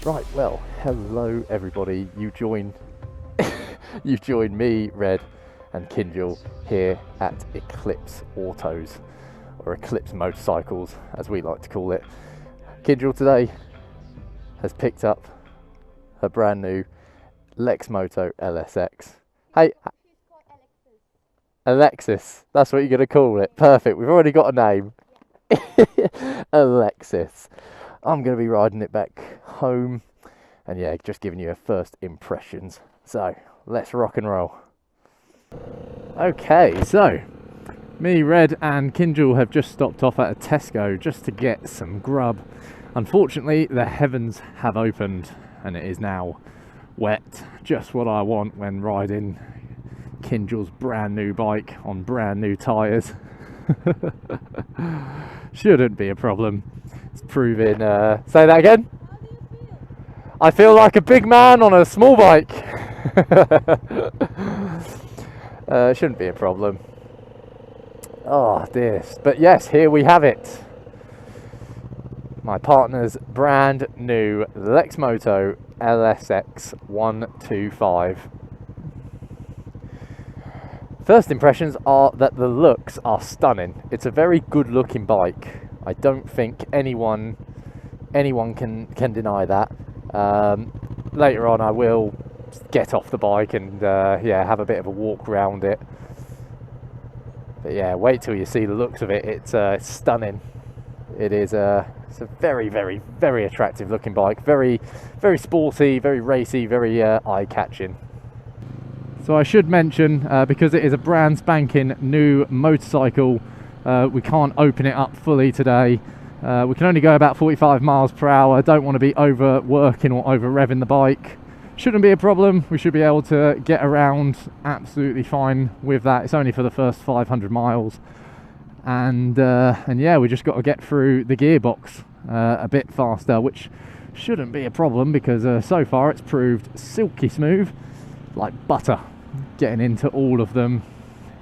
Right, well, hello everybody. You join me, Red, and Kinjal here at Eclipse Autos, or Eclipse Motorcycles, as we like to call it. Kinjal today has picked up her brand new Lexmoto LSX. Hey, Alexis, that's what you're going to call it. Perfect, we've already got a name. Alexis. I'm going to be riding it back home and yeah, just giving you a first impressions. So let's rock and roll. Okay, so me, Red and Kinjal have just stopped off at a Tesco just to get some grub. Unfortunately, the heavens have opened and it is now wet. Just what I want when riding Kinjal's brand new bike on brand new tyres. Shouldn't be a problem. It's proving. Say that again. I feel like a big man on a small bike. Shouldn't be a problem. Oh dear. But yes, here we have it. My partner's brand new Lexmoto LSX 125. First impressions are that the looks are stunning. It's a very good looking bike. I don't think anyone can deny that. Later on I will get off the bike and yeah, have a bit of a walk around it. But yeah, wait till you see the looks of it. It's stunning. It is it's a very, very, very attractive looking bike. Very, very sporty, very racy, very eye-catching. So I should mention, because it is a brand spanking new motorcycle, we can't open it up fully today. We can only go about 45 miles per hour. Don't want to be overworking or over revving the bike. Shouldn't be a problem. We should be able to get around absolutely fine with that. It's only for the first 500 miles. And yeah, we just got to get through the gearbox a bit faster, which shouldn't be a problem because so far it's proved silky smooth, like butter. Getting into all of them,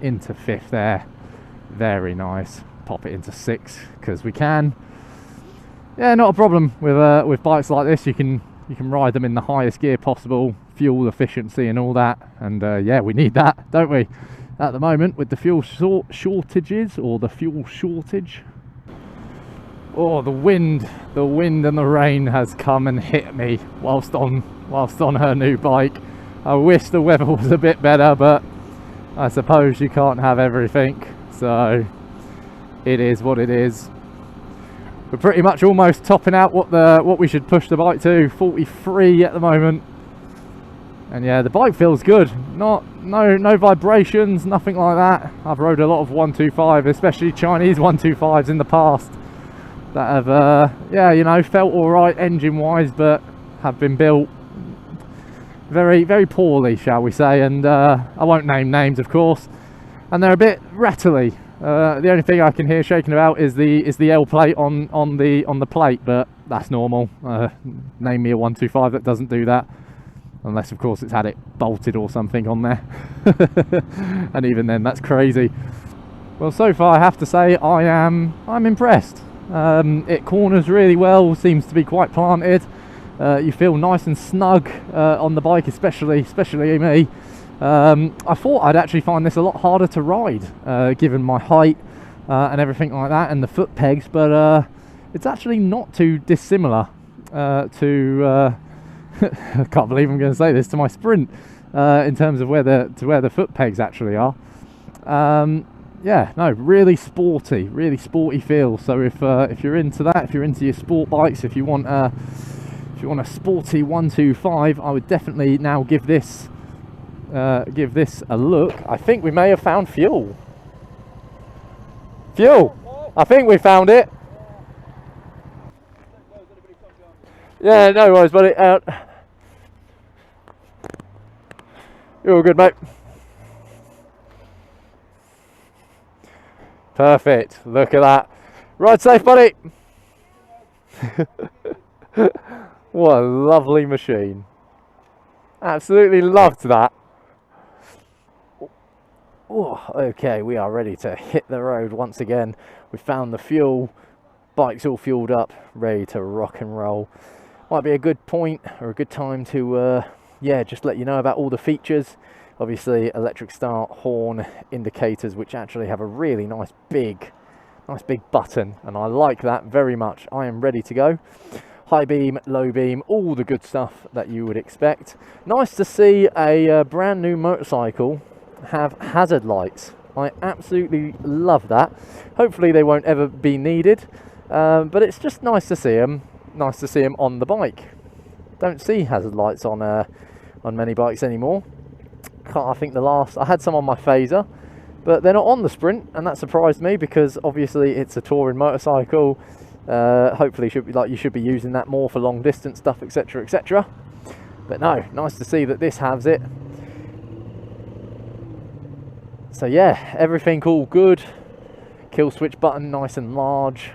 into fifth there, very nice. Pop it into sixth because we can. Yeah, not a problem with bikes like this. You can ride them in the highest gear possible, fuel efficiency and all that. And yeah, we need that, don't we? At the moment with the fuel shortages or the fuel shortage. Oh, the wind and the rain has come and hit me whilst on her new bike. I wish the weather was a bit better, but I suppose you can't have everything, so it is what it is. We're pretty much almost topping out what we should push the bike to, 43 at the moment. And yeah, the bike feels good. No vibrations, nothing like that. I've rode a lot of 125, especially Chinese 125s in the past that have yeah, you know, felt all right engine wise, but have been built very, very poorly, shall we say, and I won't name names, of course, and they're a bit rattly. The only thing I can hear shaking about is the L plate on the plate, but that's normal. Name me a 125 that doesn't do that, unless of course it's had it bolted or something on there. And even then, that's crazy. Well, so far I have to say I'm impressed. It corners really well, seems to be quite planted. You feel nice and snug on the bike, especially me. I thought I'd actually find this a lot harder to ride, given my height and everything like that, and the foot pegs, but it's actually not too dissimilar to I can't believe I'm going to say this, to my Sprint, in terms of where the foot pegs actually are. Yeah, no, really sporty feel. So if you're into that, if you're into your sport bikes, if you want a sporty 125, I would definitely now give this a look. I think we may have found fuel. I think we found it. Yeah, no worries, buddy. You're all good, mate. Perfect. Look at that. Ride safe, buddy. What a lovely machine. Absolutely loved that. Oh, okay, we are ready to hit the road once again. We found the fuel. Bike's all fueled up, ready to rock and roll. might be a good point or a good time to yeah, just let you know about all the features. Obviously electric start, horn, indicators, which actually have a really nice big button, and I like that very much. I am ready to go. High beam, low beam, all the good stuff that you would expect. Nice to see a brand new motorcycle have hazard lights. I absolutely love that. Hopefully they won't ever be needed, but it's just nice to see them. Nice to see them on the bike. Don't see hazard lights on many bikes anymore. I think the last I had some on my Phaser, but they're not on the Sprint, and that surprised me because obviously it's a touring motorcycle. Hopefully you should be using that more for long distance stuff, etc, etc. But no, nice to see that this has it. So yeah, everything all good. Kill switch button nice and large.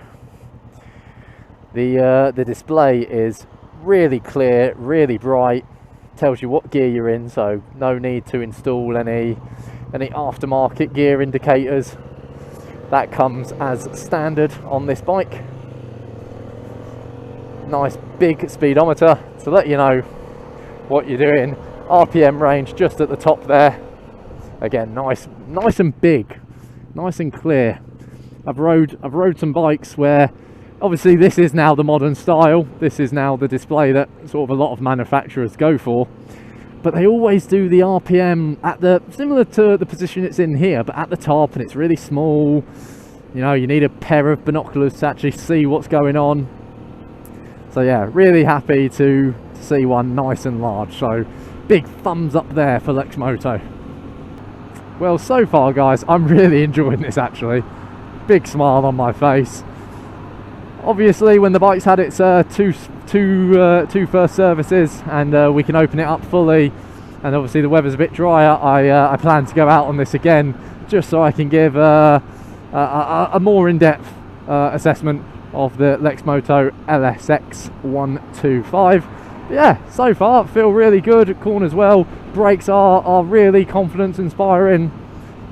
The display is really clear, really bright. Tells you what gear you're in, so no need to install any aftermarket gear indicators. That comes as standard on this bike. Nice big speedometer to let you know what you're doing. RPM range just at the top there. Again, nice and big, nice and clear. I've rode some bikes where obviously this is now the modern style. This is now the display that sort of a lot of manufacturers go for. But they always do the RPM at the similar to the position it's in here, but at the top, and it's really small. You know, you need a pair of binoculars to actually see what's going on. So yeah, really happy to see one nice and large. So big thumbs up there for Lexmoto. Well, so far guys, I'm really enjoying this actually. Big smile on my face. Obviously when the bike's had its two first services and we can open it up fully, and obviously the weather's a bit drier, I plan to go out on this again just so I can give a more in-depth assessment of the Lexmoto LXS 125. Yeah, so far feel really good. Corners well, brakes are really confidence inspiring,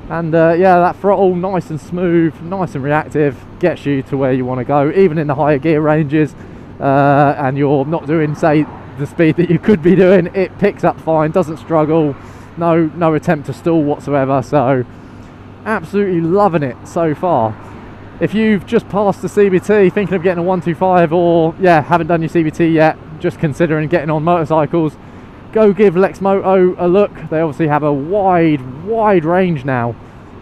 and yeah, that throttle nice and smooth, nice and reactive, gets you to where you want to go even in the higher gear ranges, and you're not doing, say, the speed that you could be doing. It picks up fine, doesn't struggle, no attempt to stall whatsoever. So absolutely loving it so far. If you've just passed the CBT, thinking of getting a 125, or yeah, haven't done your CBT yet, just considering getting on motorcycles, go give Lexmoto a look. They obviously have a wide range now.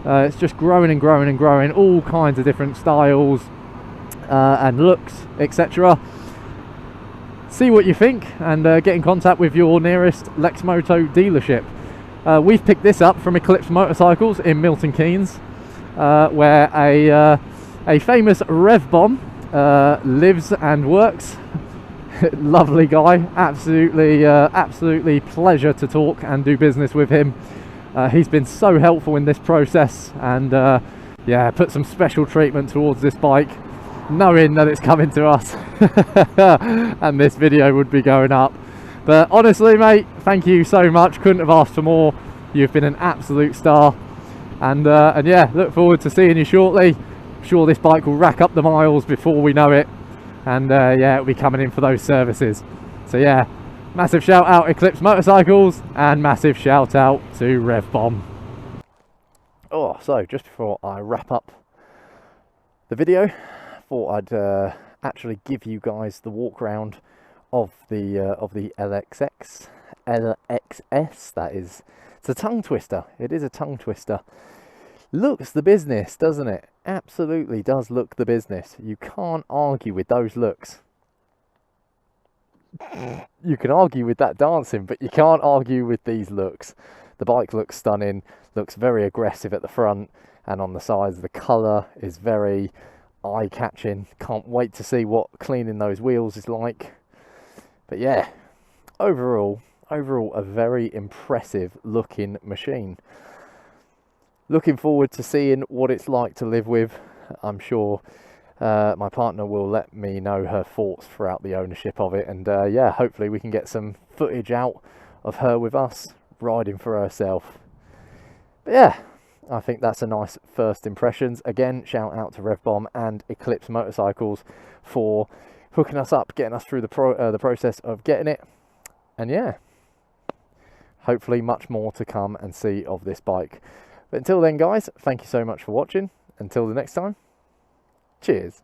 It's just growing and growing and growing, all kinds of different styles and looks, etc. See what you think, and get in contact with your nearest Lexmoto dealership. We've picked this up from Eclipse Motorcycles in Milton Keynes, where a famous rev bomb lives and works. Lovely guy, absolutely pleasure to talk and do business with him. He's been so helpful in this process, and yeah, put some special treatment towards this bike, knowing that it's coming to us and this video would be going up. But honestly mate, thank you so much, couldn't have asked for more. You've been an absolute star, and yeah, look forward to seeing you shortly. I'm sure this bike will rack up the miles before we know it, and yeah, it'll be coming in for those services. So yeah, massive shout out Eclipse Motorcycles, and massive shout out to Rev Bomb. Oh, so just before I wrap up the video, thought I'd actually give you guys the walk round of the LXS. That is, it's a tongue twister. It is a tongue twister. Looks the business, doesn't it? Absolutely does look the business. You can't argue with those looks. You can argue with that dancing, but you can't argue with these looks. The bike looks stunning, looks very aggressive at the front, and on the sides the colour is very eye-catching. Can't wait to see what cleaning those wheels is like. But yeah, overall a very impressive looking machine. Looking forward to seeing what it's like to live with. I'm sure my partner will let me know her thoughts throughout the ownership of it, and yeah, hopefully we can get some footage out of her with us riding for herself. But yeah, I think that's a nice first impressions. Again, shout out to Rev Bomb and Eclipse Motorcycles for hooking us up, getting us through the process of getting it. And yeah, hopefully much more to come and see of this bike. But until then, guys, thank you so much for watching. Until the next time, cheers.